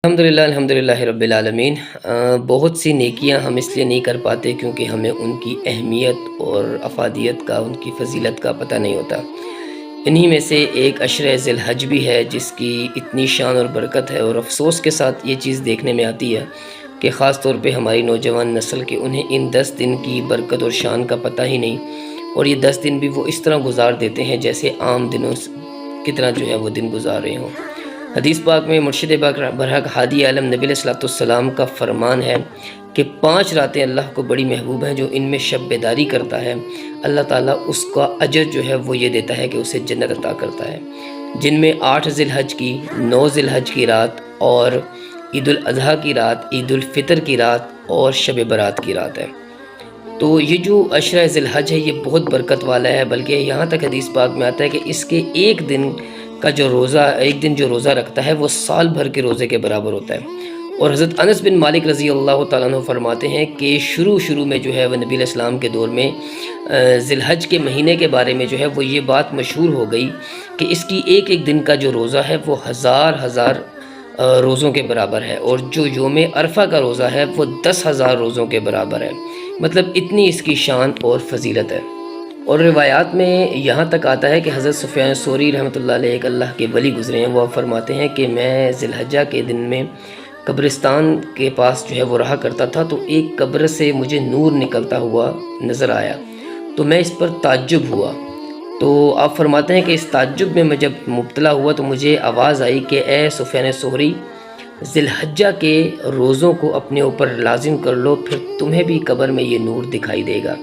الحمدللہ رب العالمین۔ بہت سی نیکیاں ہم اس لیے نہیں کر پاتے کیونکہ ہمیں ان کی اہمیت اور افادیت کا، ان کی فضیلت کا پتہ نہیں ہوتا۔ انہی میں سے ایک عشرہ ذی الحج بھی ہے جس کی اتنی شان اور برکت ہے، اور افسوس کے ساتھ یہ چیز دیکھنے میں آتی ہے کہ خاص طور پہ ہماری نوجوان نسل کے انہیں ان 10 دن کی برکت اور شان کا پتہ ہی نہیں، اور یہ 10 دن بھی وہ اس طرح گزار دیتے ہیں جیسے عام دنوں کی طرح جو ہے وہ دن گزار رہے ہوں۔ حدیث پاک میں مرشد برحق ہادی عالم نبی علیہ الصلوۃ والسلام کا فرمان ہے کہ 5 راتیں اللہ کو بڑی محبوب ہیں، جو ان میں شب بیداری کرتا ہے اللہ تعالیٰ اس کا اجر جو ہے وہ یہ دیتا ہے کہ اسے جنت عطا کرتا ہے، جن میں 8 ذی الحج کی، 9 ذی الحج کی رات، اور عید الاضحیٰ کی رات، عید الفطر کی رات اور شب برات کی رات ہے۔ تو یہ جو عشرہ ذی الحج ہے یہ بہت برکت والا ہے، بلکہ یہاں تک حدیث پاک میں آتا ہے کہ اس کے ایک دن جو روزہ رکھتا ہے وہ سال بھر کے روزے کے برابر ہوتا ہے۔ اور حضرت انس بن مالک رضی اللہ تعالیٰ عنہ فرماتے ہیں کہ شروع میں جو ہے وہ نبی علیہ السلام کے دور میں ذی الحج کے مہینے کے بارے میں جو ہے وہ یہ بات مشہور ہو گئی کہ اس کی ایک دن کا جو روزہ ہے وہ ہزار روزوں کے برابر ہے، اور جو یوم عرفہ کا روزہ ہے وہ 10,000 روزوں کے برابر ہے۔ مطلب اتنی اس کی شان اور فضیلت ہے۔ اور روایات میں یہاں تک آتا ہے کہ حضرت سفیان ثوری رحمۃ اللہ علیہ ایک اللہ کے ولی گزرے ہیں، وہ فرماتے ہیں کہ میں ذی الحجہ کے دن میں قبرستان کے پاس جو ہے وہ رہا کرتا تھا، تو ایک قبر سے مجھے نور نکلتا ہوا نظر آیا، تو میں اس پر تعجب ہوا۔ تو آپ فرماتے ہیں کہ اس تعجب میں جب مبتلا ہوا تو مجھے آواز آئی کہ اے سفیان ثوری، ذی الحجہ کے روزوں کو اپنے اوپر لازم کر لو، پھر تمہیں بھی قبر میں یہ نور دکھائی دے گا۔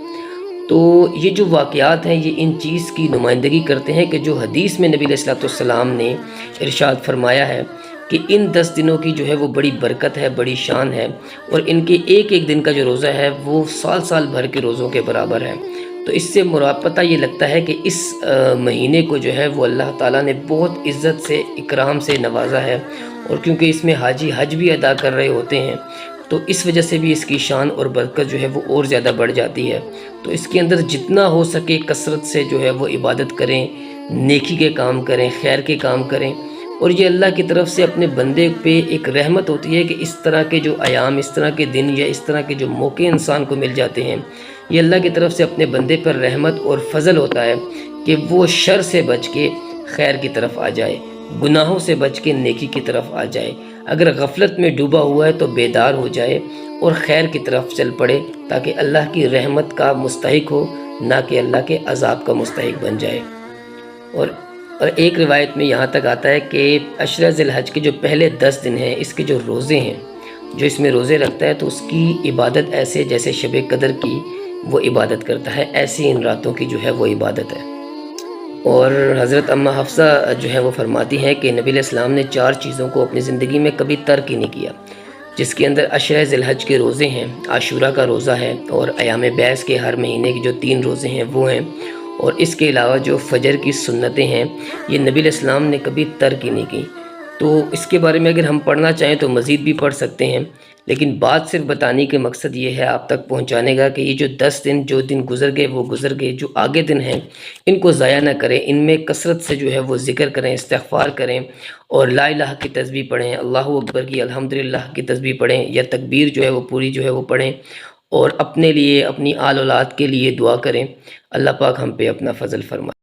تو یہ جو واقعات ہیں یہ ان چیز کی نمائندگی کرتے ہیں کہ جو حدیث میں نبی علیہ الصلوۃ والسلام نے ارشاد فرمایا ہے کہ ان 10 دنوں کی جو ہے وہ بڑی برکت ہے، بڑی شان ہے، اور ان کے ایک دن کا جو روزہ ہے وہ سال بھر کے روزوں کے برابر ہے۔ تو اس سے پتہ یہ لگتا ہے کہ اس مہینے کو جو ہے وہ اللہ تعالیٰ نے بہت عزت سے، اکرام سے نوازا ہے، اور کیونکہ اس میں حاجی حج بھی ادا کر رہے ہوتے ہیں تو اس وجہ سے بھی اس کی شان اور برکت جو ہے وہ اور زیادہ بڑھ جاتی ہے۔ تو اس کے اندر جتنا ہو سکے کثرت سے جو ہے وہ عبادت کریں، نیکی کے کام کریں، خیر کے کام کریں، اور یہ اللہ کی طرف سے اپنے بندے پہ ایک رحمت ہوتی ہے کہ اس طرح کے جو ایام، اس طرح کے دن یا اس طرح کے جو موقع انسان کو مل جاتے ہیں، یہ اللہ کی طرف سے اپنے بندے پر رحمت اور فضل ہوتا ہے کہ وہ شر سے بچ کے خیر کی طرف آ جائے، گناہوں سے بچ کے نیکی کی طرف آ جائے، اگر غفلت میں ڈوبا ہوا ہے تو بیدار ہو جائے اور خیر کی طرف چل پڑے، تاکہ اللہ کی رحمت کا مستحق ہو، نہ کہ اللہ کے عذاب کا مستحق بن جائے۔ اور ایک روایت میں یہاں تک آتا ہے کہ عشرہ ذی الحج کے جو پہلے 10 دن ہیں، اس کے جو روزے ہیں، جو اس میں روزے رکھتا ہے تو اس کی عبادت ایسے جیسے شب قدر کی وہ عبادت کرتا ہے، ایسی ان راتوں کی جو ہے وہ عبادت ہے۔ اور حضرت اماں حفصہ جو ہے وہ فرماتی ہیں کہ نبی علیہ السلام نے 4 چیزوں کو اپنی زندگی میں کبھی ترک ہی نہیں کیا، جس کے اندر عشرہ ذی الحج کے روزے ہیں، عاشورہ کا روزہ ہے، اور ایام بیس کے ہر مہینے کے جو 3 روزے ہیں وہ ہیں، اور اس کے علاوہ جو فجر کی سنتیں ہیں یہ نبی علیہ السلام نے کبھی ترک ہی نہیں کی۔ تو اس کے بارے میں اگر ہم پڑھنا چاہیں تو مزید بھی پڑھ سکتے ہیں، لیکن بات صرف بتانے کے مقصد یہ ہے آپ تک پہنچانے کا کہ یہ جو 10 دن جو دن گزر گئے وہ گزر گئے، جو آگے دن ہیں ان کو ضائع نہ کریں، ان میں کثرت سے جو ہے وہ ذکر کریں، استغفار کریں، اور لا الہ کی تسبیح پڑھیں، اللہ اکبر کی، الحمدللہ کی تسبیح پڑھیں، یا تکبیر جو ہے وہ پوری جو ہے وہ پڑھیں، اور اپنے لیے، اپنی آل اولاد کے لیے دعا کریں۔ اللہ پاک ہم پہ اپنا فضل فرمائے۔